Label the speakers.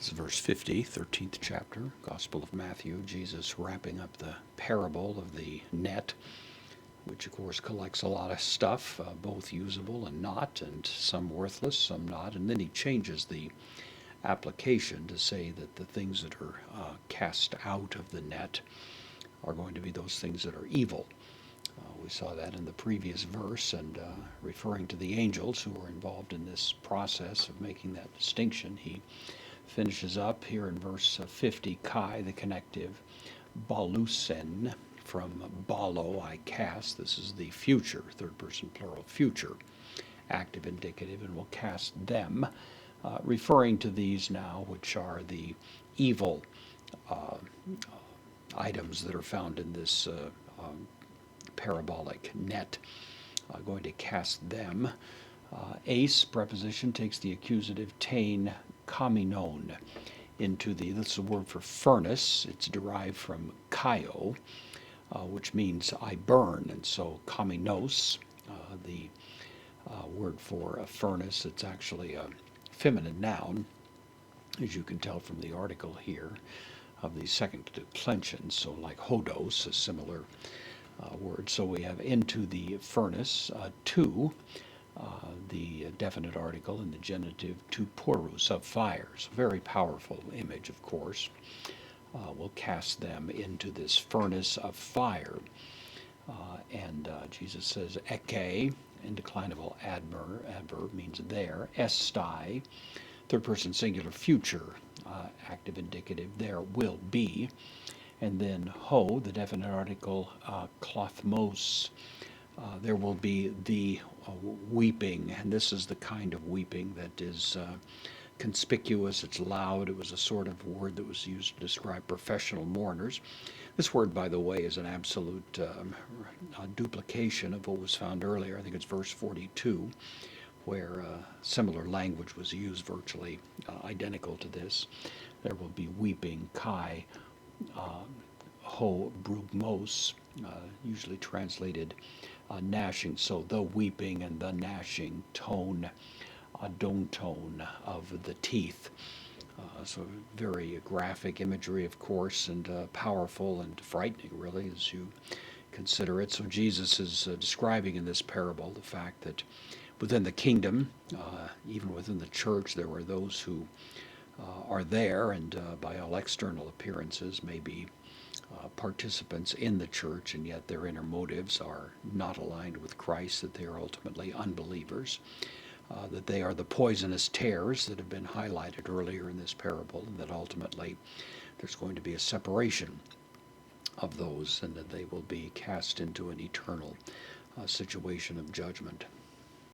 Speaker 1: This is verse 50, 13th chapter, Gospel of Matthew. Jesus wrapping up the parable of the net, which of course collects a lot of stuff, both usable and not, and some worthless, some not. And then he changes the application to say that the things that are cast out of the net are going to be those things that are evil. We saw that in the previous verse, and referring to the angels who were involved in this process of making that distinction, he finishes up here in verse 50, Kai, the connective, balusen, from balo, I cast. This is the future, third person plural, future, active indicative, and will cast them, referring to these now, which are the evil items that are found in this parabolic net, going to cast them. Ace preposition takes the accusative tain kaminon into the, this is a word for furnace. It's derived from kaio, which means I burn, and so kaminos, the word for a furnace, it's actually a feminine noun, as you can tell from the article here, of the second declension, so like hodos, a similar word. So we have into the furnace, to, the definite article in the genitive, to porus, of fires. Very powerful image, of course. Will cast them into this furnace of fire. And Jesus says, eke, indeclinable adverb means there, estai, third person singular future, active indicative, there will be. And then ho, the definite article, klothmos, there will be the weeping, and this is the kind of weeping that is conspicuous, it's loud. It was a sort of word that was used to describe professional mourners. This word, by the way, is an absolute duplication of what was found earlier. I think it's verse 42, where similar language was used, virtually identical to this. There will be weeping, kai, ho brugmos, usually translated gnashing. So the weeping and the gnashing, tone, dong tone of the teeth. So very graphic imagery, of course, and powerful and frightening, really, as you consider it. So Jesus is describing in this parable the fact that within the kingdom, even within the church, there are those who are there and by all external appearances may be participants in the church, and yet their inner motives are not aligned with Christ, that they are ultimately unbelievers, that they are the poisonous tares that have been highlighted earlier in this parable, and that ultimately there's going to be a separation of those, and that they will be cast into an eternal situation of judgment.